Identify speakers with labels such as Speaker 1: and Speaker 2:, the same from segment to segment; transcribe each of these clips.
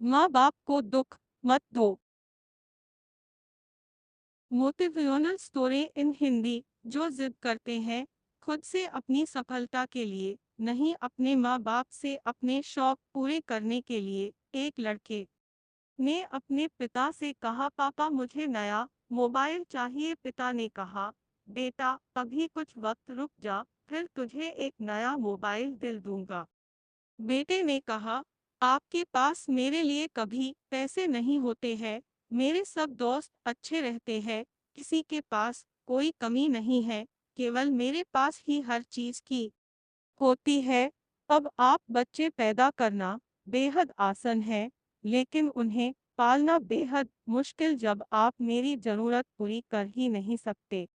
Speaker 1: माँ बाप को दुख मत दो। Motivational story in Hindi. जो जिद करते हैं खुद से अपनी सफलता के लिए, नहीं अपने माँ बाप से अपने शौक पूरे करने के लिए। एक लड़के ने अपने पिता से कहा, पापा मुझे नया मोबाइल चाहिए। पिता ने कहा, बेटा अभी कुछ वक्त रुक जा, फिर तुझे एक नया मोबाइल दिल दूंगा। बेटे ने कहा, आपके पास मेरे लिए कभी पैसे नहीं होते हैं, मेरे सब दोस्त अच्छे रहते हैं, किसी के पास कोई कमी नहीं है, केवल मेरे पास ही हर चीज की होती है। अब आप बच्चे पैदा करना बेहद आसान है, लेकिन उन्हें पालना बेहद मुश्किल जब आप मेरी जरूरत पूरी कर ही नहीं सकते।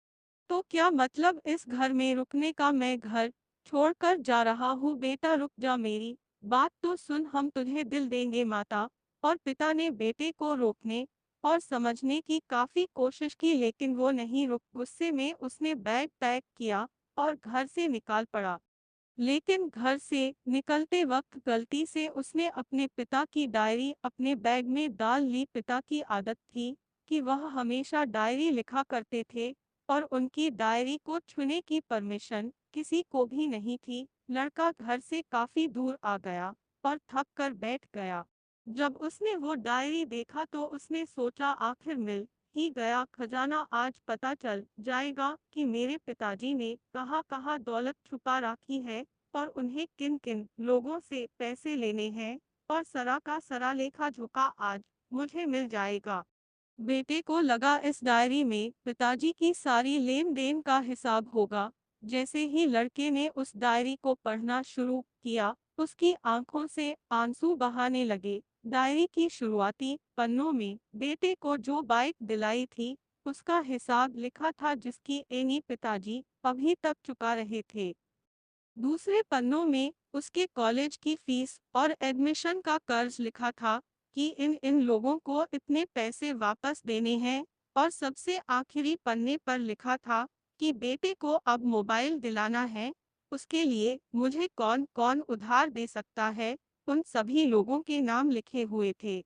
Speaker 1: तो क्या मतलब इस घर में रुकने का? मैं घर छोड़कर जा रहा हूँ। बेटा रुक जा, मेरी बात तो सुन, हम तुझे दिल देंगे। माता और पिता ने बेटे को रोकने और समझने की काफी कोशिश की, लेकिन वो नहीं रुक। गुस्से में उसने बैग पैक किया और घर से निकाल पड़ा। लेकिन घर से निकलते वक्त गलती से उसने अपने पिता की डायरी अपने बैग में डाल ली। पिता की आदत थी कि वह हमेशा डायरी लिखा करते थे और उनकी डायरी को छूने की परमिशन किसी को भी नहीं थी। लड़का घर से काफी दूर आ गया और थक कर बैठ गया। जब उसने वो डायरी देखा तो उसने सोचा, आखिर मिल ही गया खजाना। आज पता चल जाएगा कि मेरे पिताजी ने कहाँ कहाँ दौलत छुपा रखी है और उन्हें किन किन लोगों से पैसे लेने हैं, और सरा का सरा लेखा झुका आज मुझे मिल जाएगा। बेटे को लगा इस डायरी में पिताजी की सारी लेन देन का हिसाब होगा। जैसे ही लड़के ने उस डायरी को पढ़ना शुरू किया, उसकी आंखों से आंसू बहाने लगे। डायरी की शुरुआती पन्नों में बेटे को जो बाइक दिलाई थी उसका हिसाब लिखा था, जिसकी एनी पिताजी अभी तक चुका रहे थे। दूसरे पन्नों में उसके कॉलेज की फीस और एडमिशन का कर्ज लिखा था कि इन इन लोगों को इतने पैसे वापस देने हैं। और सबसे आखिरी पन्ने पर लिखा था कि बेटे को अब मोबाइल दिलाना है, उसके लिए मुझे कौन कौन उधार दे सकता है। उन सभी लोगों के नाम लिखे हुए थे।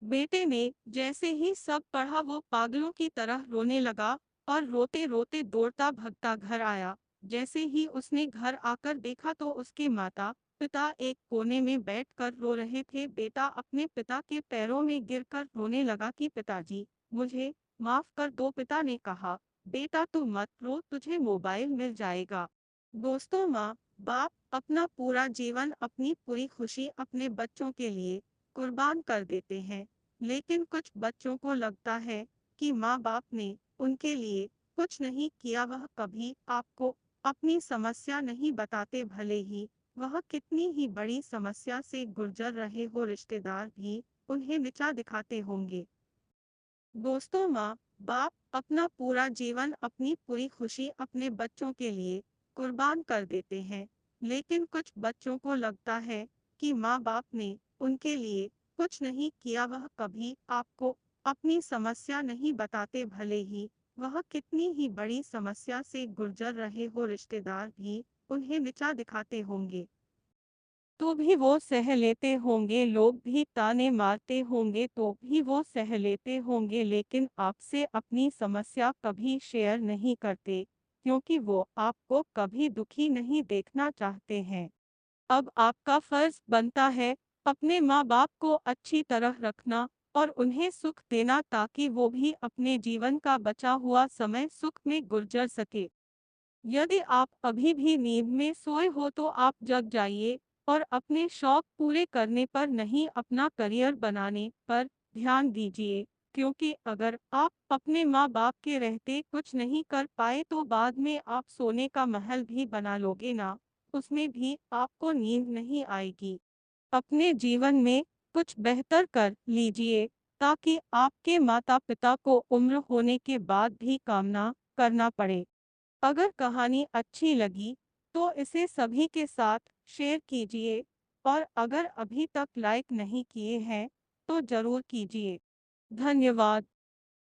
Speaker 1: बेटे ने जैसे ही सब पढ़ा वो पागलों की तरह रोने लगा और रोते रोते दौड़ता भगता घर आया। जैसे ही उसने घर आकर देखा तो उसके माता पिता एक कोने में बैठकर रो रहे थे। बेटा अपने पिता के पैरों में गिरकर रोने लगा कि पिताजी मुझे माफ कर दो। पिता ने कहा, बेटा तू मत रो, तुझे मोबाइल मिल जाएगा। दोस्तों, माँ बाप अपना पूरा जीवन, अपनी पूरी खुशी अपने बच्चों के लिए कुर्बान कर देते हैं, लेकिन कुछ बच्चों को लगता है कि माँ बाप ने उनके लिए कुछ नहीं किया। वह कभी आपको अपनी समस्या नहीं बताते, भले ही वह कितनी ही बड़ी समस्या से गुजर रहे हो। रिश्तेदार भी उन्हें नीचा दिखाते होंगे। दोस्तों, माँ बाप अपना पूरा जीवन, अपनी पूरी खुशी अपने बच्चों के लिए कुर्बान कर देते हैं, लेकिन कुछ बच्चों को लगता है कि माँ बाप ने उनके लिए कुछ नहीं किया। वह कभी आपको अपनी समस्या नहीं बताते, भले ही वह कितनी ही बड़ी समस्या से गुजर रहे हो। रिश्तेदार भी उन्हें नीचा दिखाते होंगे तो भी वो सह लेते होंगे, लोग भी ताने मारते होंगे तो भी वो सह लेते होंगे, लेकिन आपसे अपनी समस्या कभी शेयर नहीं करते, क्योंकि वो आपको कभी दुखी नहीं देखना चाहते हैं। अब आपका फर्ज बनता है अपने माँ बाप को अच्छी तरह रखना और उन्हें सुख देना, ताकि वो भी अपने जीवन का बचा हुआ समय सुख में गुजर सके। यदि आप अभी भी नींद में सोए हो तो आप जग जाइए और अपने शौक पूरे करने पर नहीं, अपना करियर बनाने पर ध्यान दीजिए। क्योंकि अगर आप अपने माँ बाप के रहते कुछ नहीं कर पाए तो बाद में आप सोने का महल भी बना लोगे ना, उसमें भी आपको नींद नहीं आएगी। अपने जीवन में कुछ बेहतर कर लीजिए, ताकि आपके माता पिता को उम्र होने के बाद भी काम ना करना पड़े। अगर कहानी अच्छी लगी तो इसे सभी के साथ शेयर कीजिए, और अगर अभी तक लाइक नहीं किए हैं तो जरूर कीजिए। धन्यवाद।